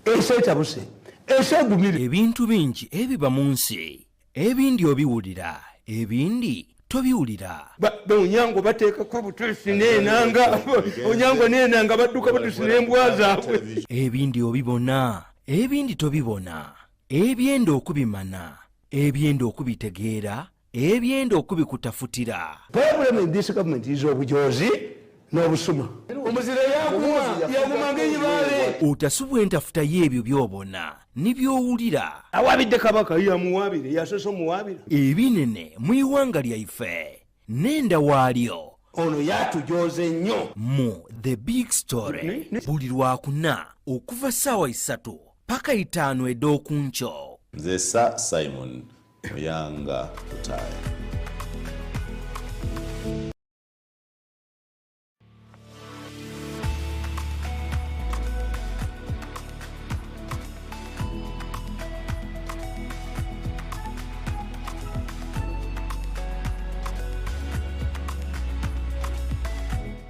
esetabuse esegumire ebintu bingi ebiba mu nsi ebindi obiwulira ebindi tobiwulira onyango bateekako butusi n'enanga onyango n'enanga badduka butusi n'embwa zaabwe ebindi obibona ebindi tobibona ebyenda okubimana ebyenda okubitegeera ebyenda okubikutafutira. Problem in this government is obujozi n'obusuma. Omuzira yaguma ng'eyibaale. Otasubwa entafuta y'ebyo by'obona nibyowulira. Awabidde kabaka yamuwaabire yasoso muwaabira. Ebinene mu iwanga lyaife nenda waalyo. Ono yatujoze nnyo. Mu The Big Story buli Lwakuna okuva ssaawa 3 paka 5 ed'okunkyo. Nze Sir Simon Muyanga Lutaaya.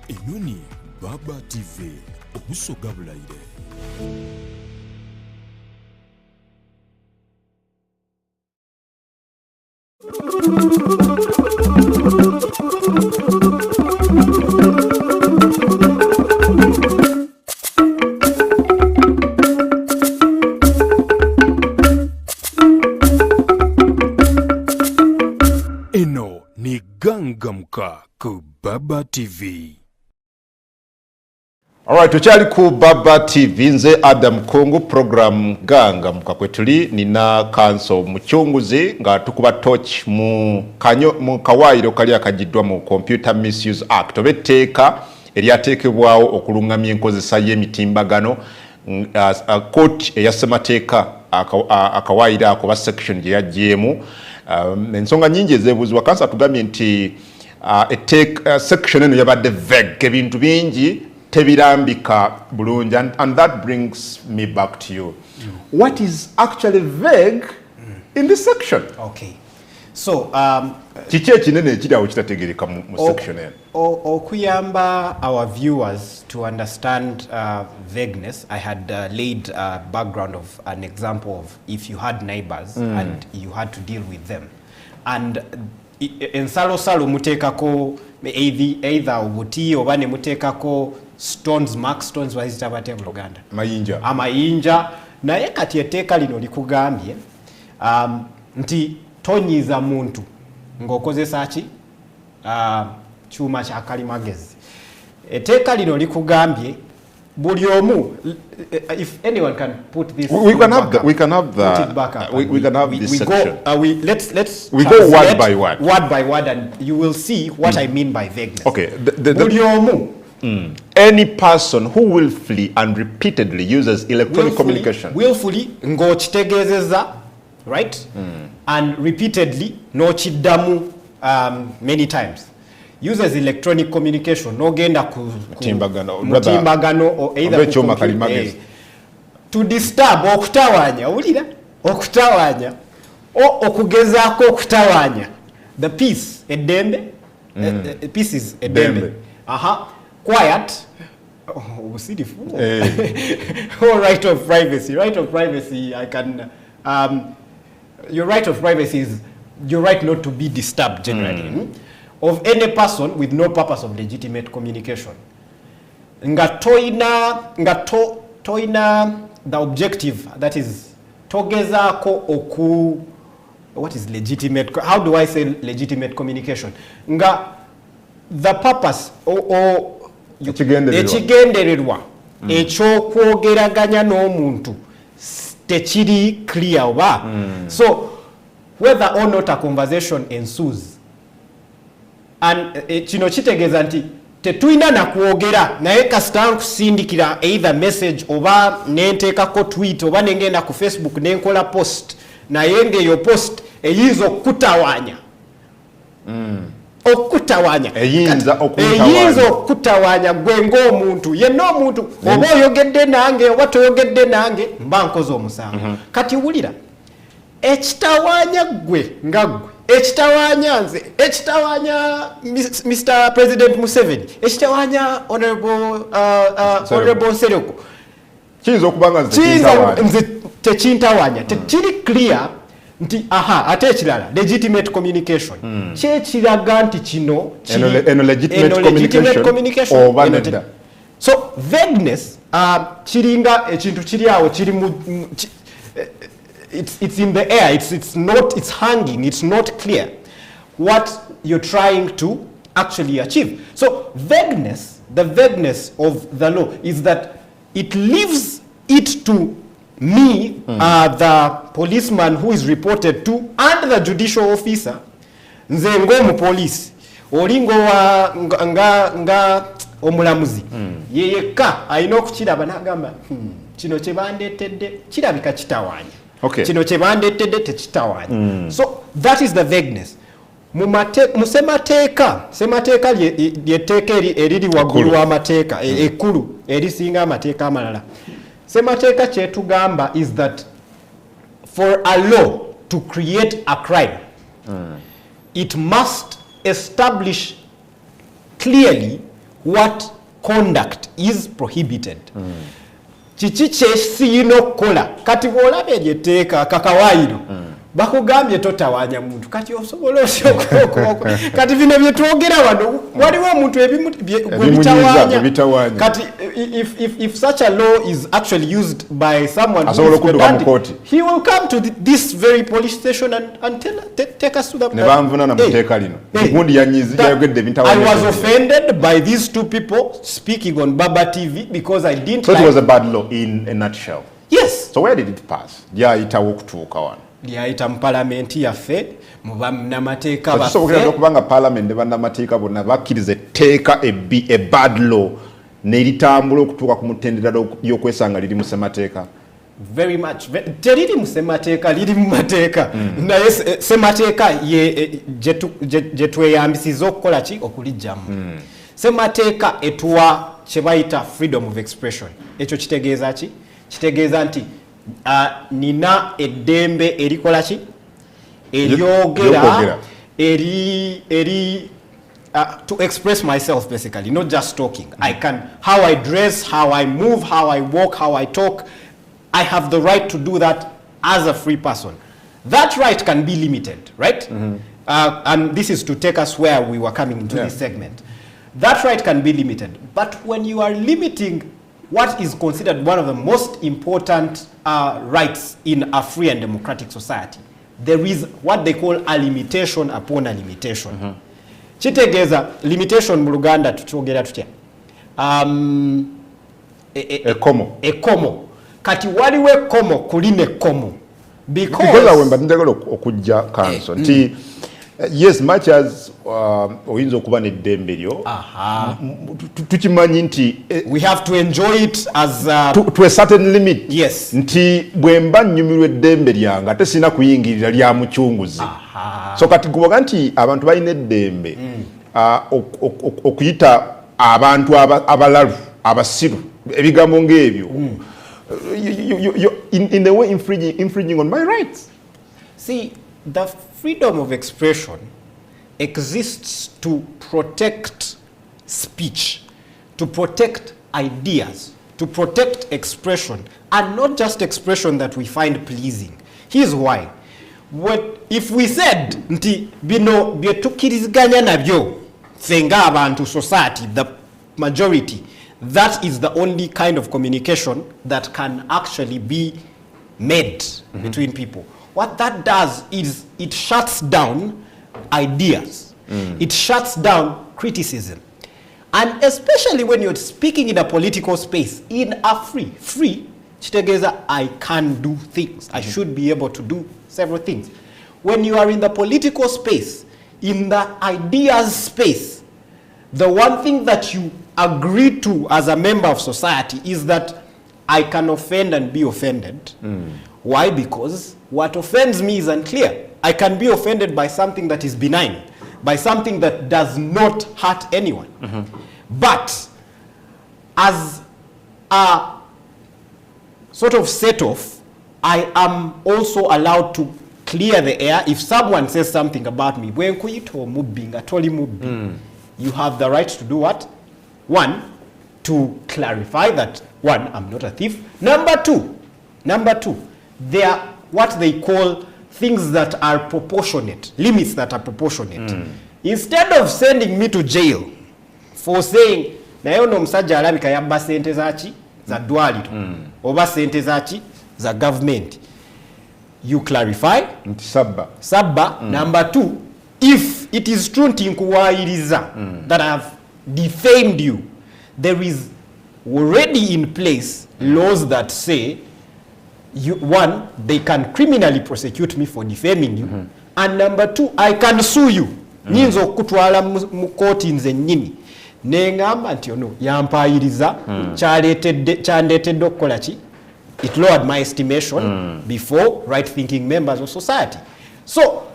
Enoni Baba TV obusoga bulayire. Eno ni Gangamka ku Baba TV. Alright, tukyali ku Baba TV, nze Adam Kongo, program Gangamka kwetuli nina kanso muchunguzi nga tukuba torch mu kawairo kali akajiddwa mu Computer Misuse Act obetteeka eryateekebwawo okulungamya enkozesa y'emitimbagano. Court eyasemateeka akawairo ako ba section gye yaggyemu ensonga nyingi ezeebuuzibwa. Kansa tugambye nti section eno yabadde vague, ebintu bingi tebirambika bulungi, and that brings me back to you. What is actually vague in this section? Okay, so kiki ekinene ekirawo kitategereka mu section eno? Okuyamba our viewers to understand vagueness, I had laid a background of an example of if you had neighbors and you had to deal with them, and ensalo muteekako either obuti oba ne muteekako stones, mark stones bazita bate mu Luganda, amayinja. Naye kati etteeka lino likugambye nti tonyiza muntu ng'okozesa ki kyuma kya kalimagezi. Etteeka lino likugambye buli omu, if anyone can put this, we can have this section. Let's go word by word, and you will see what I mean by vagueness. Okay, buli omu, any person who willfully and repeatedly uses electronic communication. Willfully ng'okitegeezezza, right? And repeatedly n'okiddamu many times. Uses electronic communication n'ogenda ku mutimbagano or either to disturb, okutawanya, owulira, okutawanya okugezaako okutawanya the peace, eddembe. Peace is eddembe. Quiet, obusirifu. Or right of privacy. Right of privacy, I can your right of privacy is your right not to be disturbed generally. Of any person with no purpose of legitimate communication. Nga toina the objective, that is togezaako oku, what is legitimate, how do I say legitimate communication? Nga the purpose or ekigendererwa ekyokwogeraganya n'omuntu tekiri clear oba. So whether or not a conversation ensues, and kino kitegeeza nti tetulina nakwogera naye kasita nkusindikira either message oba nenteekako tweet oba nengenda ku Facebook nenkola post naye ng'eyo post eyinza okutawanya. Eyinza okutawanya gwe ng'omuntu, yenna omuntu, oba oyogedde nange oba toyogedde nange mba nkoze omusango. Kati wulira, ekitawanya gwe nga gwe, ekitawanya nze, ekitawanya Mr. President Museveni, ekitawanya Honorable Sereko, kiyinza okubanga nze tekintawanya tekiri clear nti ate ekirala legitimate communication kyekiraga nti kino legitimate communication oba nedda. So vagueness kiringa ekintu kiri awo kiri it's in the air, it's hanging, it's not clear what you're trying to actually achieve. So vagueness, the vagueness of the law is that it leaves it to me, the policeman who is reported to, and the judicial officer, nze ng'omu police olingo nga omulamuzi yeyeka alina okukiraba n'agamba kino kye bandeetedde kirabika kitawaanya, kino kye bandeetedde tekitawaanya. So that is the vagueness. Semateeka lyetteeka eriri waggulu w'amateeka ekkulu erisinga amateeka amalala. Semateeka kyetugamba is that for a law to create a crime, it must establish clearly what conduct is prohibited. Kiki kyesiyina okukola kati bw'olaba eryetteeka kakawayiro bakugambye totawaanya muntu kati osobola osyokooko kati bino byetwogera wano waliwo omuntu ebitawaanya kati if such a law is actually used by someone who is pedantic, he will come to this very police station and take us to the I was offended by these two people speaking on Baba TV because I didn't so like it was a bad law in a nutshell. Yes. So where did it pass? Lyayitawo okutuuka wano. Lyayita mu palamenti yaffe mu bannamateeka baffe. So okubanga parliament ne bannamateeka bonna bakkiriza etteeka a bad law neritambula okutuuka ku mutendera y'okwesanga liri mu ssemateeka. Very much. Teriri mu ssemateeka liri mu mateeka. Naye ssemateeka gye tweyambisiza okukola ki okulijjamu. Ssemateeka etuwa kye bayita freedom of expression. Ekyo kitegeeza ki? Kitegeeza nti nina eddembe erikola ki? Eryogera to express myself basically, not just talking. I can, how I dress, how I move, how I walk, how I talk, I have the right to do that as a free person. That right can be limited, right? And this is to take us where we were coming into this segment. That right can be limited. But when you are limiting what is considered one of the most important rights in a free and democratic society, there is what they call a limitation upon a limitation. Kitegeeza limitation mu Luganda tutogera tutya? Ekomo. Kati waliwo ekomo kuline ekomo. Because wemba njagala okujja kanso nti yes, much as oyinza okuba n'eddembe lyo tukimanyi nti we have to enjoy it as to a certain limit. Yes. Nti bwemba nnyumirwa eddembe lyange ate sina kuyingirira lya mucunguzi. So kati kubaga nti abantu balina eddembe okuyita abantu abalalu abasiru ebigambo ng'ebyo in a way infringing on my rights. See, the freedom of expression exists to protect speech, to protect ideas, to protect expression, and not just expression that we find pleasing. Here's why. If we said nti bino byetukiriziganya nabyo fenga abantu society, the majority, that is the only kind of communication that can actually be made between people. What that does is it shuts down ideas. It shuts down criticism. And especially when you're speaking in a political space, in a free, Chitegeza, I can do things. I should be able to do several things. When you are in the political space, in the ideas space, the one thing that you agree to as a member of society is that I can offend and be offended. Why? Because what offends me is unclear. I can be offended by something that is benign, by something that does not hurt anyone. But as a sort of set-off, I am also allowed to clear the air. If someone says something about me, you have the right to do what? One, to clarify that one, I'm not a thief. Number two, they are what they call things that are proportionate, limits that are proportionate. Instead of sending me to jail for saying, nayo no msajja alabika yabba sente zachi za dwaliro oba sente zachi za government, you clarify sabba. Number two, if it is true nkuwairiza that I have defamed you, there is already in place laws that say one, they can criminally prosecute me for defaming you, and number two, I can sue you. Nyinza okutwala mu court nze nnyini nengamba nti ono yampayiriza kyandetedde okukola ki, it lowered my estimation before right thinking members of society. So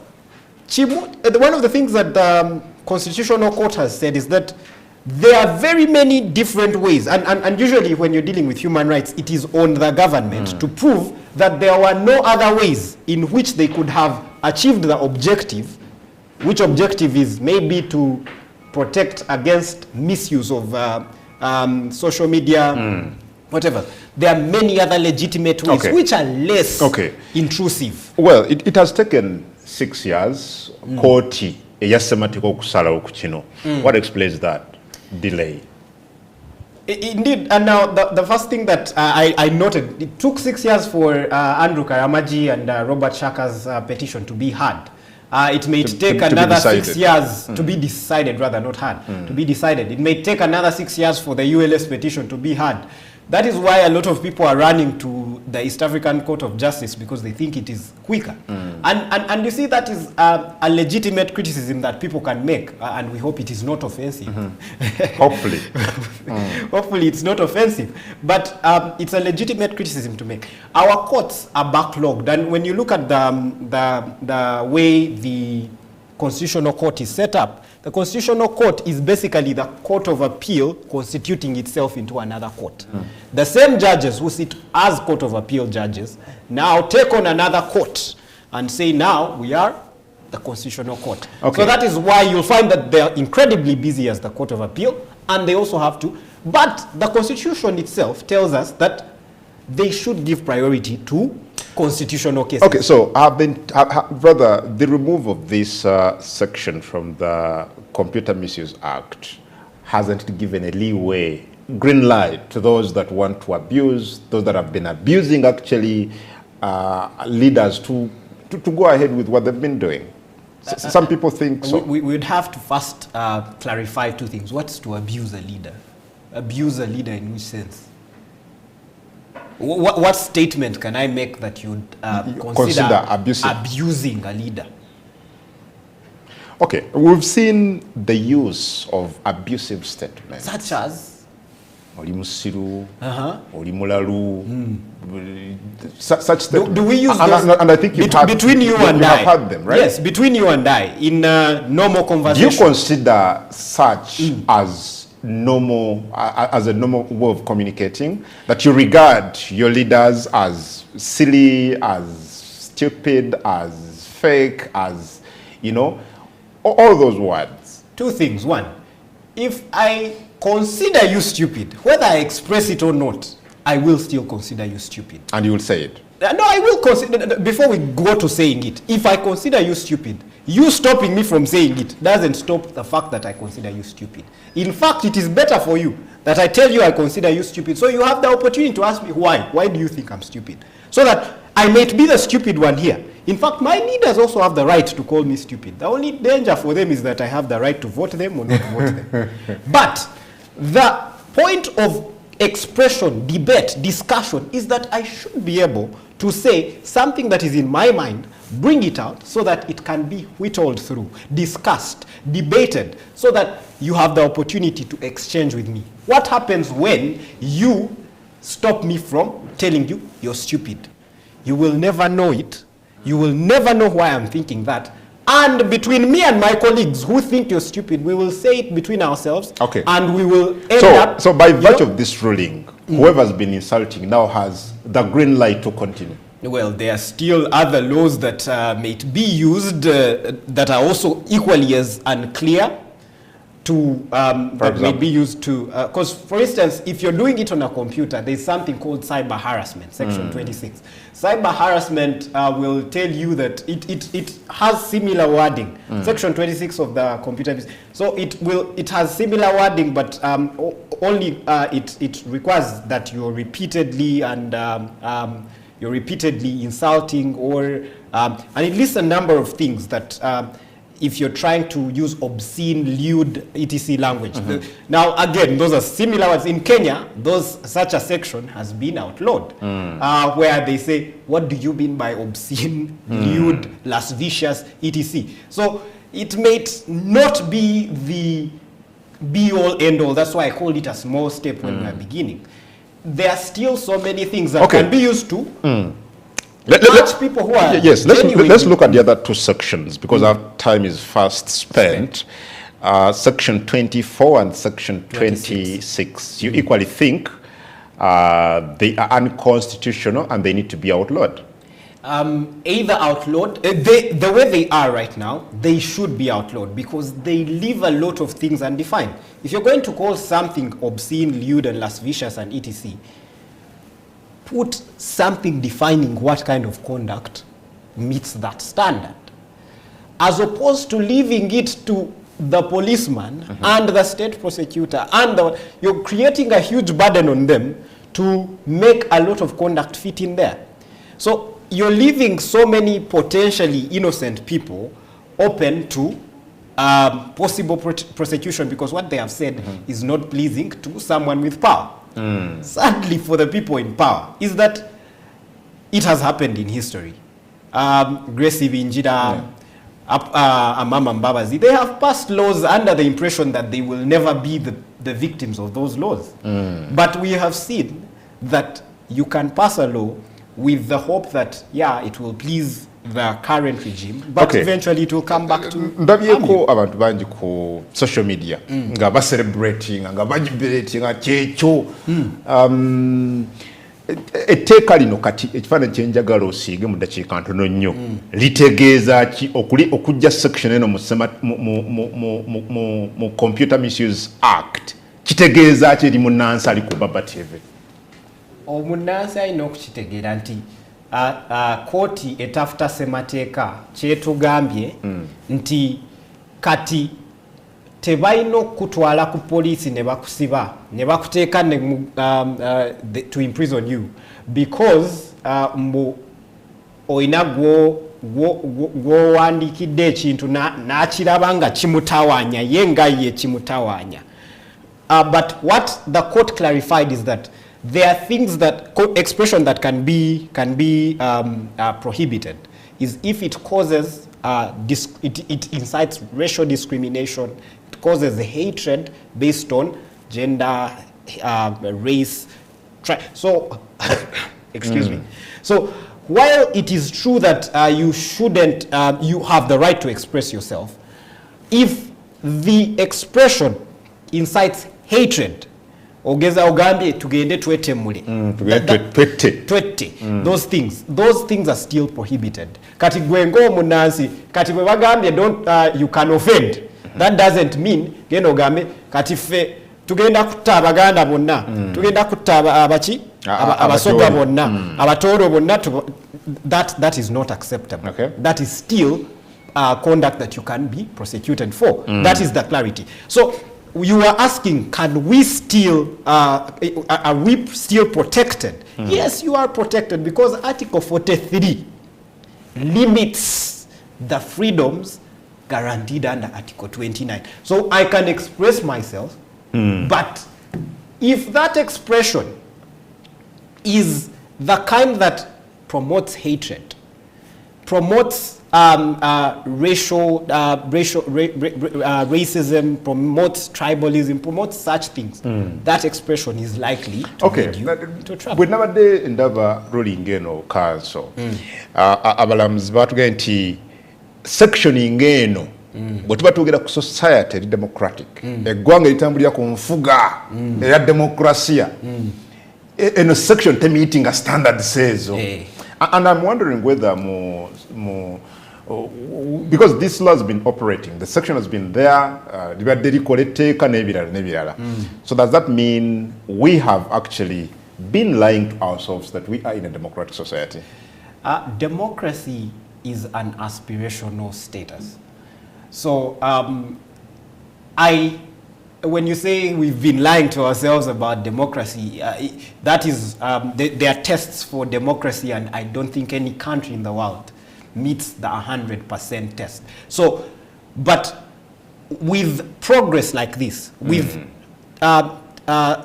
one of the things that the Constitutional Court has said is that there are very many different ways, and usually when you're dealing with human rights, it is on the government to prove that there were no other ways in which they could have achieved the objective, which objective is maybe to protect against misuse of social media, whatever. There are many other legitimate ways which are less intrusive. Well, it has taken 6 years. Koti eyasematiko okusalawo ku kino. What explains that delay? Indeed, and now the first thing that I noted, it took 6 years for Andrew Karamaji and Robert Shaka's petition to be heard. It may take another 6 years to be decided, rather not heard, to be decided. It may take another 6 years for the ULS petition to be heard. That is why a lot of people are running to the East African Court of Justice, because they think it is quicker. And you see, that is a legitimate criticism that people can make, and we hope it is not offensive. Hopefully. Hopefully it's not offensive. But it's a legitimate criticism to make. Our courts are backlogged, and when you look at the way the Constitutional Court is set up, the Constitutional Court is basically the Court of Appeal constituting itself into another court. The same judges who sit as Court of Appeal judges now take on another court and say, now we are the Constitutional Court. So that is why you'll find that they are incredibly busy as the Court of Appeal, and they also have to. But the Constitution itself tells us that they should give priority to constitutional cases. Okay, so brother, the removal of this section from the Computer Misuse Act hasn't given a leeway, green light to those that want to abuse, those that have been abusing actually leaders to go ahead with what they've been doing. Some people think so. We would have to first clarify two things. What's to abuse a leader? Abuse a leader in which sense? What statement can I make that you'd consider abusing a leader? Okay, we've seen the use of abusive statements. Such as? Olimusiru, Olimularu, such statements. Do we use those? And I think between you and I. You have heard them, right? Yes, between you and I, in normal conversation. Do you consider such as normal, as a normal way of communicating, that you regard your leaders as silly, as stupid, as fake, as, you know, all those words? Two things. One, if I consider you stupid, whether I express it or not, I will still consider you stupid. And you will say it? No, I will consider, before we go to saying it, if I consider you stupid, you stopping me from saying it doesn't stop the fact that I consider you stupid. In fact, it is better for you that I tell you I consider you stupid, so you have the opportunity to ask me why. Why do you think I'm stupid? So that I might be the stupid one here. In fact, my leaders also have the right to call me stupid. The only danger for them is that I have the right to vote them or not vote them. But the point of expression, debate, discussion is that I should be able to say something that is in my mind, bring it out so that it can be whittled through, discussed, debated, so that you have the opportunity to exchange with me. What happens when you stop me from telling you you're stupid? You will never know it. You will never know why I'm thinking that. And between me and my colleagues who think you're stupid, we will say it between ourselves. Okay. And we will end up... So by virtue of this ruling, whoever's been insulting now has the green light to continue. Well, there are still other laws that may be used that are also equally as unclear. to that may be used to, because for instance, if you're doing it on a computer, there's something called cyber harassment, section 26. Cyber harassment will tell you that it has similar wording, section 26 of the Computer Misuse. So it has similar wording, but only it requires that you're repeatedly insulting or and it lists a number of things that if you're trying to use obscene, lewd, etc. language. Now, again, those are similar words. In Kenya, such a section has been outlawed, where they say, what do you mean by obscene, lewd, lascivious, etc. So it may not be the be-all, end-all. That's why I called it a small step when we are beginning. There are still so many things that can be used to let's people who are let's look at the other two sections because our time is fast spent. Section 24 and section 26. You equally think they are unconstitutional and they need to be outlawed? Either outlawed, the way they are right now, they should be outlawed because they leave a lot of things undefined. If you're going to call something obscene, lewd, and lascivious and etc., put something defining what kind of conduct meets that standard, as opposed to leaving it to the policeman and the state prosecutor, and you're creating a huge burden on them to make a lot of conduct fit in there. So you're leaving so many potentially innocent people open to possible prosecution because what they have said is not pleasing to someone with power. Sadly for the people in power is that it has happened in history. Grace Vinjira, Amama Mbabazi, they have passed laws under the impression that they will never be the victims of those laws. But we have seen that you can pass a law with the hope that, yeah, it will please the current regime, but eventually it will come back to ndabyeko abantu bangi ku social media nga ba celebrating nga ba jubilating achecho etteeka lino kati ekifaananyi kyenjagala osiige mu ddakiika ntono nnyo litegeeza ki okujja section eno mu Computer Misuse Act kitegeeza ki eri munnansi ali ku Baba TV? Omunnansi alina okukitegeera nti kooti etafuta ssemateeka kyetugambye nti kati tebalina okutwala ku poliisi ne bakusiba ne bakuteeka to imprison you because mbu oyina gwowandiikidde ekintu n'akiraba nga kimutawaanya ye nga ye kimutawaanya. But what the court clarified is that there are things that expression that can be prohibited is if it causes it incites racial discrimination, it causes hatred based on gender, race. So, excuse me. So, while it is true that you shouldn't, you have the right to express yourself, if the expression incites hatred, ogeza ogambye tugende twetemule twette those things are still prohibited. Kati gwengo omunansi kati bwe bagambye don't you can offend, that doesn't mean genda ogambe kati fe tugenda kutta abaganda bonna tugenda kutta abachi abasoga bonna abatoro bonna that is not acceptable. That is still conduct that you can be prosecuted for. That is the clarity. So you are asking, can we still, are we still protected? Yes, you are protected because Article 43 limits the freedoms guaranteed under Article 29. So I can express myself, but if that expression is the kind that promotes hatred, promotes racism, promotes tribalism, promotes such things, that expression is likely to lead you to trouble. Bwe nabadde ndaba ruling eno council, abalamuzi batugamba nti sectioning eno bwe tuba twogera ku society eri democratic, eggwanga eritambulira ku nfuga eya demokrasia, eno section temeeting a standard says. And I'm wondering whether because this law has been operating, the section has been there, so does that mean we have actually been lying to ourselves that we are in a democratic society? Democracy is an aspirational status. So when you say we've been lying to ourselves about democracy, that is, there are tests for democracy, and I don't think any country in the world meets the 100% test. So, but with progress like this, with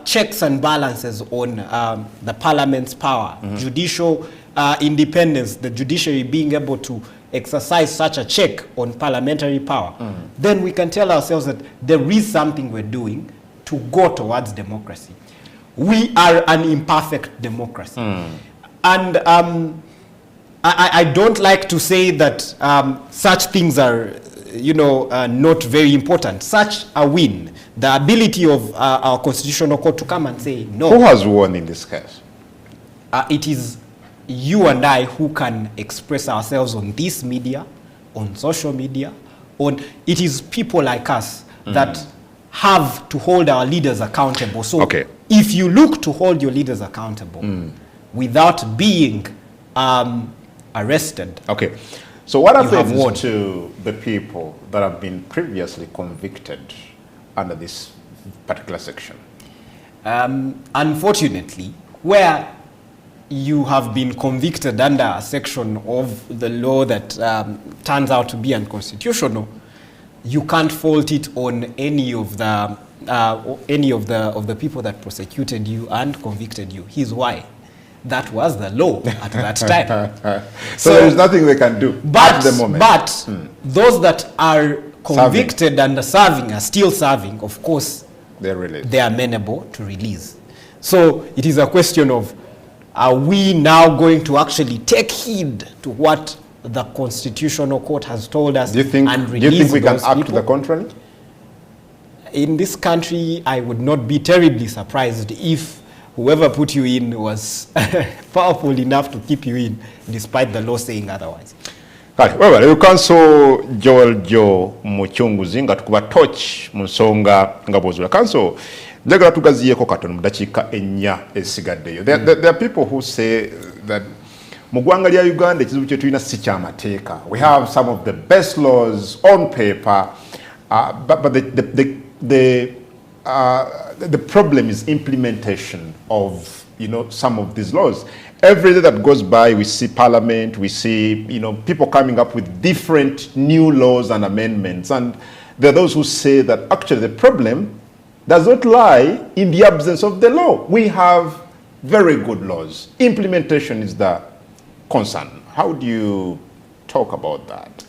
checks and balances on the parliament's power, judicial independence, the judiciary being able to exercise such a check on parliamentary power, then we can tell ourselves that there is something we're doing to go towards democracy. We are an imperfect democracy. And I don't like to say that such things are, not very important. Such a win, the ability of our constitutional court to come and say no. Who has won in this case? It is you and I who can express ourselves on this media, on social media. It is people like us that have to hold our leaders accountable. So if you look to hold your leaders accountable without being arrested. Okay. So what happens to the people that have been previously convicted under this particular section? Unfortunately, where you have been convicted under a section of the law that turns out to be unconstitutional, you can't fault it on any of the people that prosecuted you and convicted you. Here's why. That was the law at that time. So there is nothing they can do at the moment. But those that are convicted and serving are still serving, of course, they are amenable to release. So it is a question of, are we now going to actually take heed to what the Constitutional Court has told us and release those people? Do you think we can act to the contrary? In this country, I would not be terribly surprised if whoever put you in was powerful enough to keep you in, despite the law saying otherwise. Kale, wewe Council Joel Muchunguzi nga tukuba touch mu nsonga nga bw'ozuula. Council, njagala tugaziyeeko katono mu dakiika ennya ezisigaddeyo. There are people who say that mu ggwanga lya Uganda ekizibu kye tulina si ky'amateeka. We have some of the best laws on paper, but the problem is implementation of some of these laws. Every day that goes by, we see Parliament, we see people coming up with different new laws and amendments, and there are those who say that actually the problem does not lie in the absence of the law. We have very good laws. Implementation is the concern. How do you talk about that?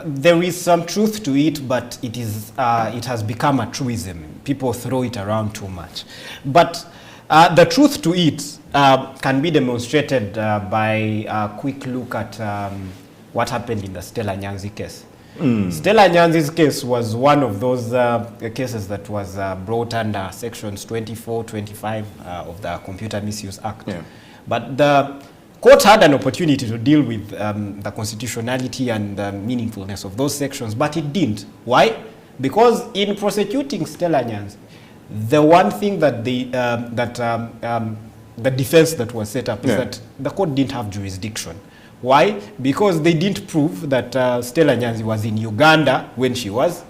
There is some truth to it, but it has become a truism. People throw it around too much. But the truth to it can be demonstrated by a quick look at what happened in the Stella Nyanzi case. Stella Nyanzi's case was one of those cases that was brought under sections 24, 25 of the Computer Misuse Act. Yeah. But the court had an opportunity to deal with the constitutionality and the meaningfulness of those sections, but it didn't. Why? Because in prosecuting Stella Nyanzi, the one thing that the defense that was set up is that the court didn't have jurisdiction. Why? Because they didn't prove that Stella Nyanzi was in Uganda when she was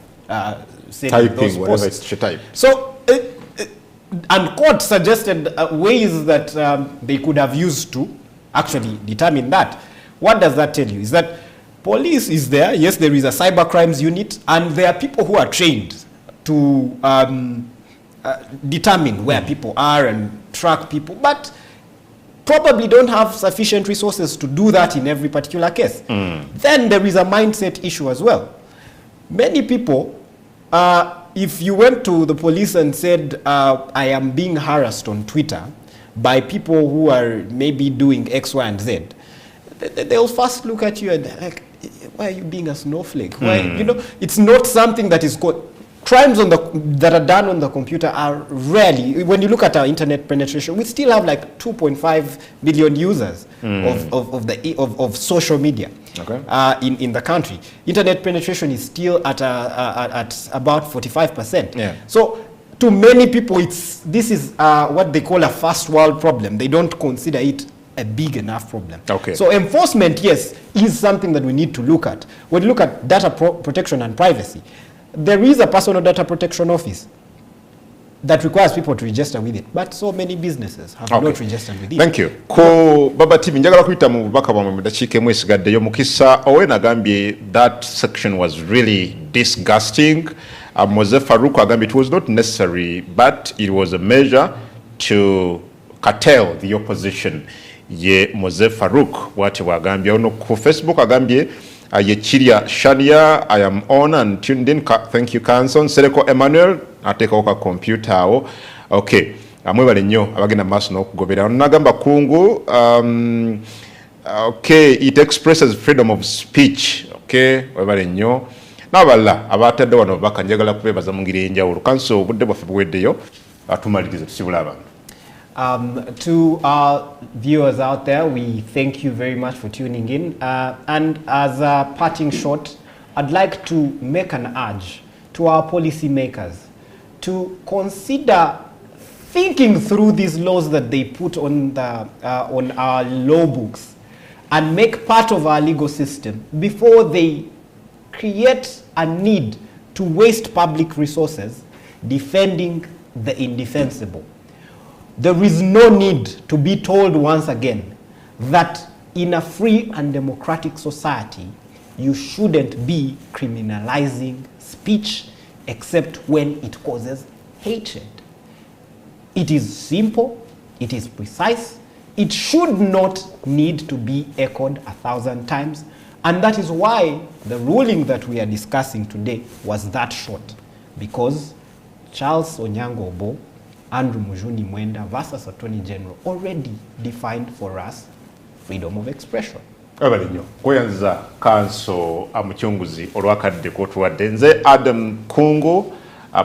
sending those posts. She typed. So, and court suggested ways that they could have used to actually determine that. What does that tell you? Is that police is there, yes, there is a cyber crimes unit, and there are people who are trained to determine where people are and track people, but probably don't have sufficient resources to do that in every particular case. Then there is a mindset issue as well. Many people, if you went to the police and said, I am being harassed on Twitter by people who are maybe doing X, Y, and Z, they'll first look at you and like, why are you being a snowflake? Why, it's not something that is crimes that are done on the computer are rarely. When you look at our internet penetration, we still have like 2.5 million users of social media in the country. Internet penetration is still at about 45%. Yeah. So to many people, this is what they call a first world problem. They don't consider it a big enough problem. Okay. So enforcement, yes, is something that we need to look at. When you look at data protection and privacy, there is a personal data protection office that requires people to register with it, but so many businesses have not registered with it. Thank you. Ko Baba TV njagala kuyita mu bubaka bwa mu dakiika emu esigaddeyo Mukisa Owen agambye that section was really disgusting. Mose Farouk agambye it was not necessary, but it was a measure to curtail the opposition. Ye Mose Farouk wati wagambye ono ku Facebook agambye Yechiria Shania, I am on and tuned in. Thank you, Kanson. Sereko Emmanuel, ateka oka computer o. Okay. Amwebale nnyo abagenda maaso n'okugobera. Nagamba kungu, okay, it expresses freedom of speech. Okay, webale nnyo. N'abalala abatadde wano baka njagala kubeebaza mu ngeri enjawulo. Kanso obudde bwaffe buweddeyo atumalirize tusibula abantu. To our viewers out there, we thank you very much for tuning in. And as a parting shot, I'd like to make an urge to our policymakers to consider thinking through these laws that they put on our law books and make part of our legal system before they create a need to waste public resources defending the indefensible. There is no need to be told once again that in a free and democratic society, you shouldn't be criminalizing speech except when it causes hatred. It is simple, it is precise, it should not need to be echoed 1,000 times, and that is why the ruling that we are discussing today was that short, because Charles Onyango Obo, Andrew Mujuni Mwenda versus Attorney General already defined for us freedom of expression. Abali nnyo kweyanza kanso amukyunguzi olwakadde kwotuwadde nze Adam Kungu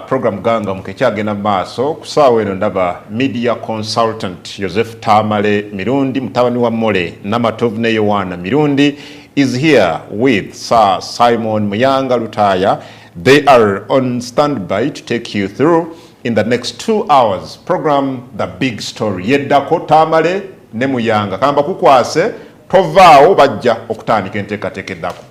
program ganga mukekyagenda maaso kusaawa eno ndaba media consultant Joseph Tamale Mirundi mutabani wa Mole Namatovu ne Yohana Mirundi is here with Sir Simon Muyanga Lutaya. They are on standby to take you through in the next 2 hours program The Big Story. Yeddako Tamale ne Muyanga kamba kukwase tovaawo bajja okutandika enteekateeka eddako.